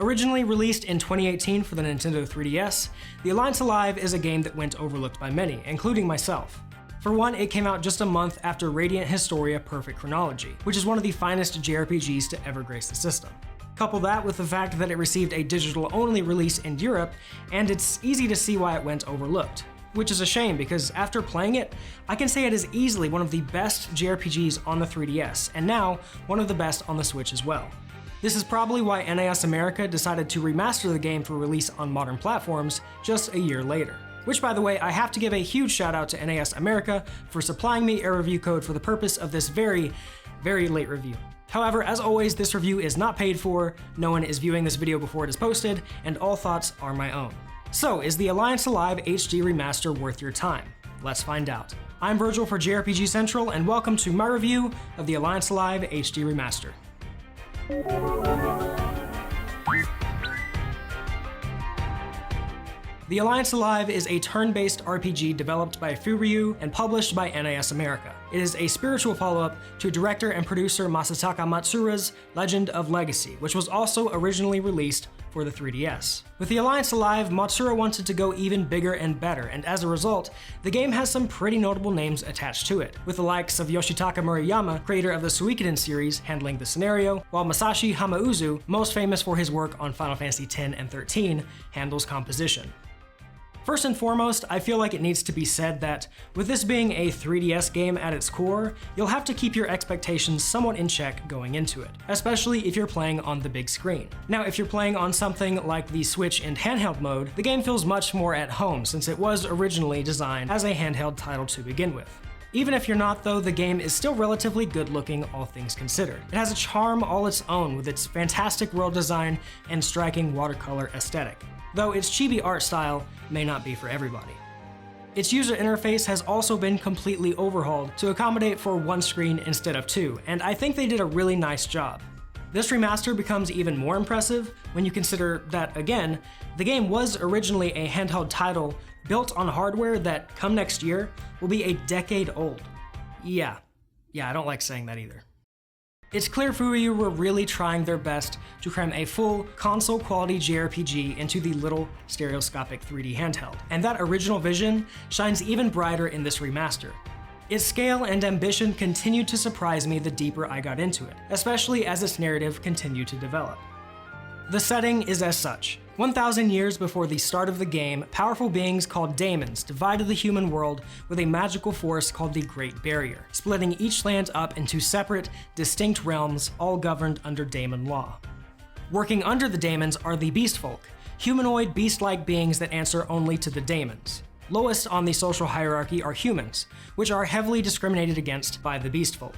Originally released in 2018 for the Nintendo 3DS, the Alliance Alive is a game that went overlooked by many, including myself. For one, it came out just a month after Radiant Historia Perfect Chronology, which is one of the finest JRPGs to ever grace the system. Couple that with the fact that it received a digital-only release in Europe, and it's easy to see why it went overlooked. Which is a shame, because after playing it, I can say it is easily one of the best JRPGs on the 3DS, and now one of the best on the Switch as well. This is probably why NIS America decided to remaster the game for release on modern platforms just a year later. Which, by the way, I have to give a huge shout out to NIS America for supplying me a review code for the purpose of this very, very late review. However, as always, this review is not paid for, no one is viewing this video before it is posted, and all thoughts are my own. So, is the Alliance Alive HD Remaster worth your time? Let's find out. I'm Virgil for JRPG Central, and welcome to my review of the Alliance Alive HD Remaster. The Alliance Alive is a turn-based RPG developed by Furyu and published by NIS America. It is a spiritual follow-up to director and producer Masataka Matsura's Legend of Legacy, which was also originally released for the 3DS. With the Alliance Alive, Matsura wanted to go even bigger and better, and as a result, the game has some pretty notable names attached to it, with the likes of Yoshitaka Murayama, creator of the Suikoden series, handling the scenario, while Masashi Hamauzu, most famous for his work on Final Fantasy X and XIII, handles composition. First and foremost, I feel like it needs to be said that, with this being a 3DS game at its core, you'll have to keep your expectations somewhat in check going into it, especially if you're playing on the big screen. Now, if you're playing on something like the Switch in handheld mode, the game feels much more at home since it was originally designed as a handheld title to begin with. Even if you're not though, the game is still relatively good looking, all things considered. It has a charm all its own with its fantastic world design and striking watercolor aesthetic, though its chibi art style may not be for everybody. Its user interface has also been completely overhauled to accommodate for one screen instead of two, and I think they did a really nice job. This remaster becomes even more impressive when you consider that, again, the game was originally a handheld title built on hardware that, come next year, will be a decade old. Yeah, I don't like saying that either. It's clear Furyu were really trying their best to cram a full console-quality JRPG into the little stereoscopic 3D handheld, and that original vision shines even brighter in this remaster. Its scale and ambition continued to surprise me the deeper I got into it, especially as its narrative continued to develop. The setting is as such. 1,000 years before the start of the game, powerful beings called daemons divided the human world with a magical force called the Great Barrier, splitting each land up into separate, distinct realms, all governed under daemon law. Working under the daemons are the beast folk, humanoid beast-like beings that answer only to the daemons. Lowest on the social hierarchy are humans, which are heavily discriminated against by the beast folk.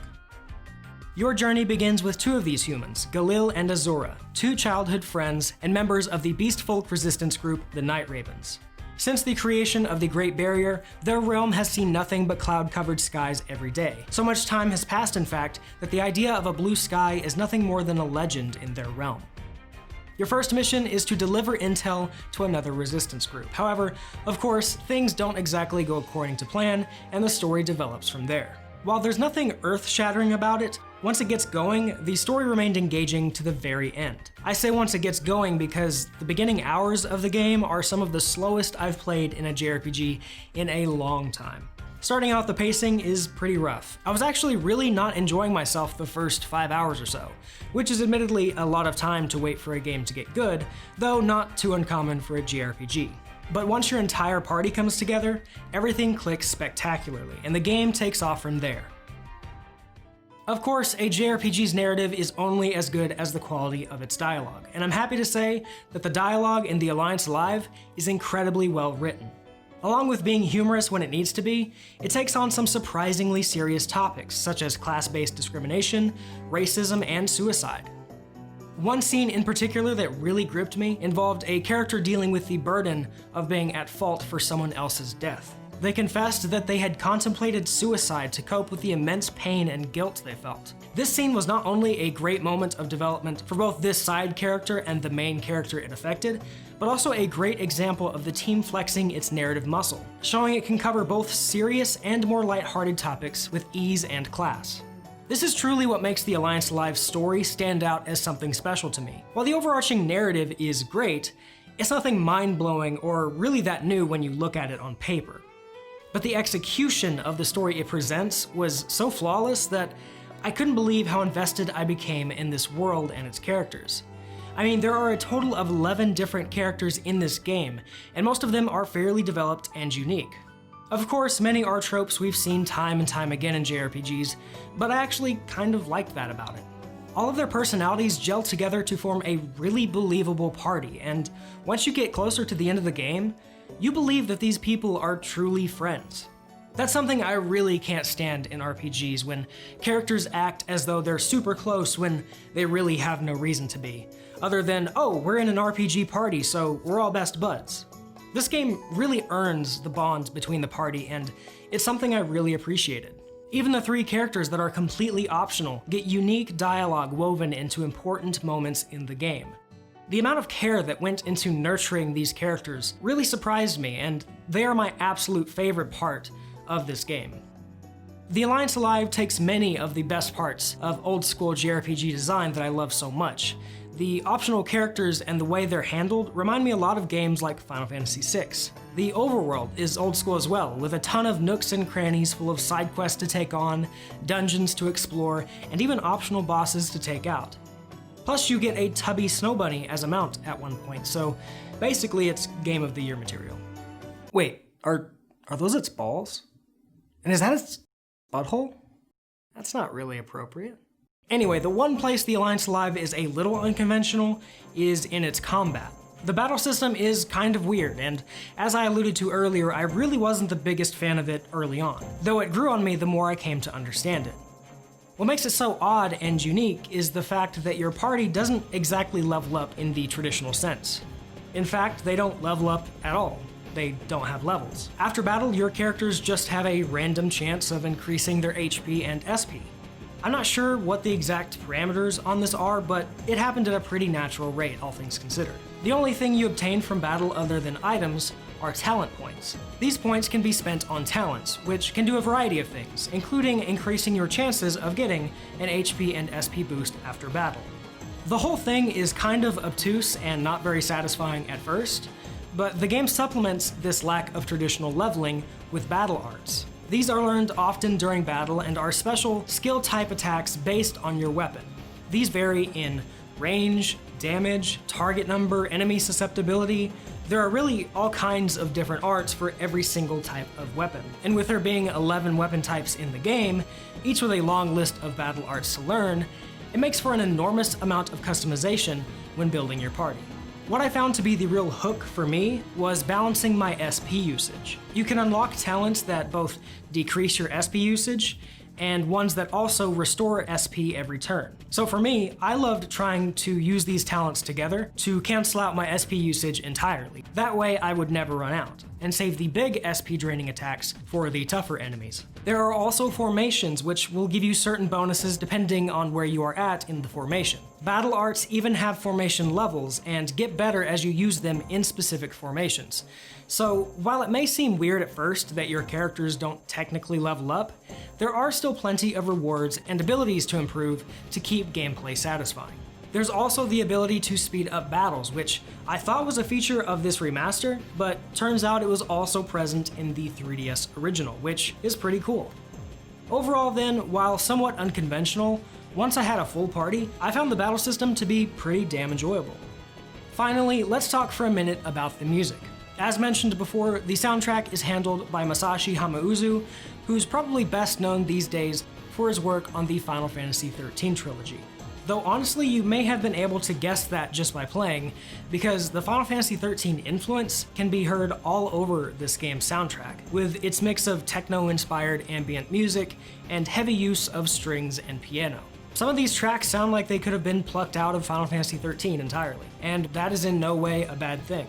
Your journey begins with two of these humans, Galil and Azura, two childhood friends and members of the beast folk resistance group, the Night Ravens. Since the creation of the Great Barrier, their realm has seen nothing but cloud-covered skies every day. So much time has passed, in fact, that the idea of a blue sky is nothing more than a legend in their realm. Your first mission is to deliver intel to another resistance group. However, of course, things don't exactly go according to plan, and the story develops from there. While there's nothing earth-shattering about it, once it gets going, the story remained engaging to the very end. I say once it gets going because the beginning hours of the game are some of the slowest I've played in a JRPG in a long time. Starting out, the pacing is pretty rough. I was actually really not enjoying myself the first 5 hours or so, which is admittedly a lot of time to wait for a game to get good, though not too uncommon for a JRPG. But once your entire party comes together, everything clicks spectacularly, and the game takes off from there. Of course, a JRPG's narrative is only as good as the quality of its dialogue, and I'm happy to say that the dialogue in The Alliance Alive is incredibly well written. Along with being humorous when it needs to be, it takes on some surprisingly serious topics, such as class-based discrimination, racism, and suicide. One scene in particular that really gripped me involved a character dealing with the burden of being at fault for someone else's death. They confessed that they had contemplated suicide to cope with the immense pain and guilt they felt. This scene was not only a great moment of development for both this side character and the main character it affected, but also a great example of the team flexing its narrative muscle, showing it can cover both serious and more lighthearted topics with ease and class. This is truly what makes the Alliance Alive story stand out as something special to me. While the overarching narrative is great, it's nothing mind-blowing or really that new when you look at it on paper. But the execution of the story it presents was so flawless that I couldn't believe how invested I became in this world and its characters. I mean, there are a total of 11 different characters in this game, and most of them are fairly developed and unique. Of course, many are tropes we've seen time and time again in JRPGs, but I actually kind of liked that about it. All of their personalities gel together to form a really believable party, and once you get closer to the end of the game, you believe that these people are truly friends. That's something I really can't stand in RPGs, when characters act as though they're super close when they really have no reason to be, other than, oh, we're in an RPG party, so we're all best buds. This game really earns the bonds between the party, and it's something I really appreciated. Even the 3 characters that are completely optional get unique dialogue woven into important moments in the game. The amount of care that went into nurturing these characters really surprised me, and they are my absolute favorite part of this game. The Alliance Alive takes many of the best parts of old school JRPG design that I love so much. The optional characters and the way they're handled remind me a lot of games like Final Fantasy VI. The overworld is old school as well, with a ton of nooks and crannies full of side quests to take on, dungeons to explore, and even optional bosses to take out. Plus you get a tubby snow bunny as a mount at one point, so basically it's Game of the Year material. Wait, are those its balls? And is that its butthole? That's not really appropriate. Anyway, the one place the Alliance Alive is a little unconventional is in its combat. The battle system is kind of weird, and as I alluded to earlier, I really wasn't the biggest fan of it early on, though it grew on me the more I came to understand it. What makes it so odd and unique is the fact that your party doesn't exactly level up in the traditional sense. In fact, they don't level up at all. They don't have levels. After battle, your characters just have a random chance of increasing their HP and SP. I'm not sure what the exact parameters on this are, but it happened at a pretty natural rate, all things considered. The only thing you obtain from battle other than items are talent points. These points can be spent on talents, which can do a variety of things, including increasing your chances of getting an HP and SP boost after battle. The whole thing is kind of obtuse and not very satisfying at first, but the game supplements this lack of traditional leveling with battle arts. These are learned often during battle and are special skill type attacks based on your weapon. These vary in range, damage, target number, enemy susceptibility. There are really all kinds of different arts for every single type of weapon. And with there being 11 weapon types in the game, each with a long list of battle arts to learn, it makes for an enormous amount of customization when building your party. What I found to be the real hook for me was balancing my SP usage. You can unlock talents that both decrease your SP usage and ones that also restore SP every turn. So for me, I loved trying to use these talents together to cancel out my SP usage entirely. That way I would never run out, and save the big SP draining attacks for the tougher enemies. There are also formations which will give you certain bonuses depending on where you are at in the formation. Battle arts even have formation levels and get better as you use them in specific formations. So while it may seem weird at first that your characters don't technically level up, there are still plenty of rewards and abilities to improve to keep gameplay satisfying. There's also the ability to speed up battles, which I thought was a feature of this remaster, but turns out it was also present in the 3DS original, which is pretty cool. Overall then, while somewhat unconventional, once I had a full party, I found the battle system to be pretty damn enjoyable. Finally, let's talk for a minute about the music. As mentioned before, the soundtrack is handled by Masashi Hamauzu, who's probably best known these days for his work on the Final Fantasy XIII trilogy. Though honestly, you may have been able to guess that just by playing, because the Final Fantasy XIII influence can be heard all over this game's soundtrack, with its mix of techno-inspired ambient music and heavy use of strings and piano. Some of these tracks sound like they could have been plucked out of Final Fantasy XIII entirely, and that is in no way a bad thing.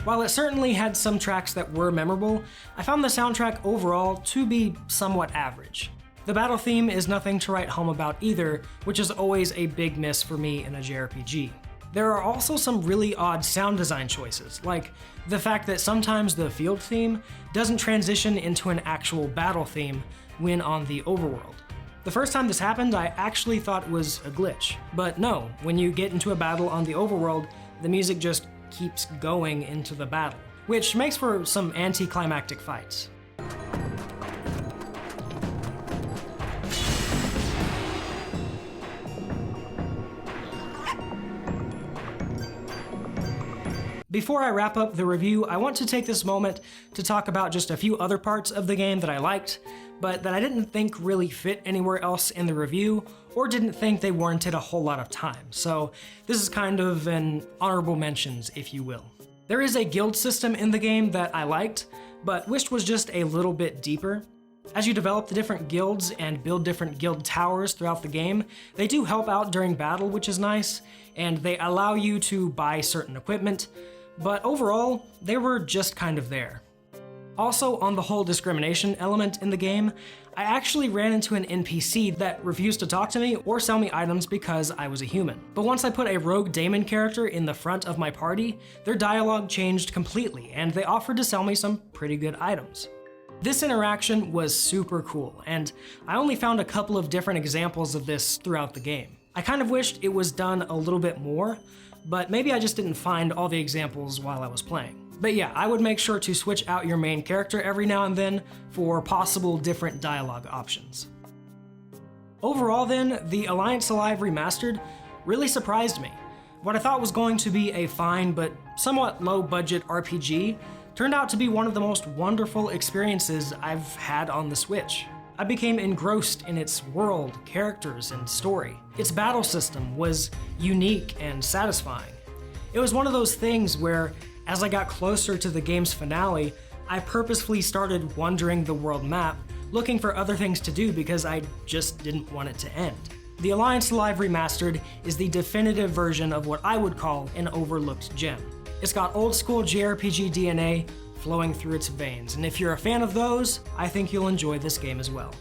While it certainly had some tracks that were memorable, I found the soundtrack overall to be somewhat average. The battle theme is nothing to write home about either, which is always a big miss for me in a JRPG. There are also some really odd sound design choices, like the fact that sometimes the field theme doesn't transition into an actual battle theme when on the overworld. The first time this happened, I actually thought it was a glitch, but no, when you get into a battle on the overworld, the music just keeps going into the battle, which makes for some anticlimactic fights. Before I wrap up the review, I want to take this moment to talk about just a few other parts of the game that I liked, but that I didn't think really fit anywhere else in the review, or didn't think they warranted a whole lot of time. So this is kind of an honorable mentions, if you will. There is a guild system in the game that I liked, but wished was just a little bit deeper. As you develop the different guilds and build different guild towers throughout the game, they do help out during battle, which is nice, and they allow you to buy certain equipment, but overall, they were just kind of there. Also, on the whole discrimination element in the game, I actually ran into an NPC that refused to talk to me or sell me items because I was a human. But once I put a rogue daemon character in the front of my party, their dialogue changed completely, and they offered to sell me some pretty good items. This interaction was super cool, and I only found a couple of different examples of this throughout the game. I kind of wished it was done a little bit more, but maybe I just didn't find all the examples while I was playing. But yeah, I would make sure to switch out your main character every now and then for possible different dialogue options. Overall then, the Alliance Alive Remastered really surprised me. What I thought was going to be a fine but somewhat low-budget RPG turned out to be one of the most wonderful experiences I've had on the Switch. I became engrossed in its world, characters, and story. Its battle system was unique and satisfying. It was one of those things where, as I got closer to the game's finale, I purposefully started wandering the world map, looking for other things to do because I just didn't want it to end. The Alliance Alive Remastered is the definitive version of what I would call an overlooked gem. It's got old school JRPG DNA flowing through its veins, and if you're a fan of those, I think you'll enjoy this game as well.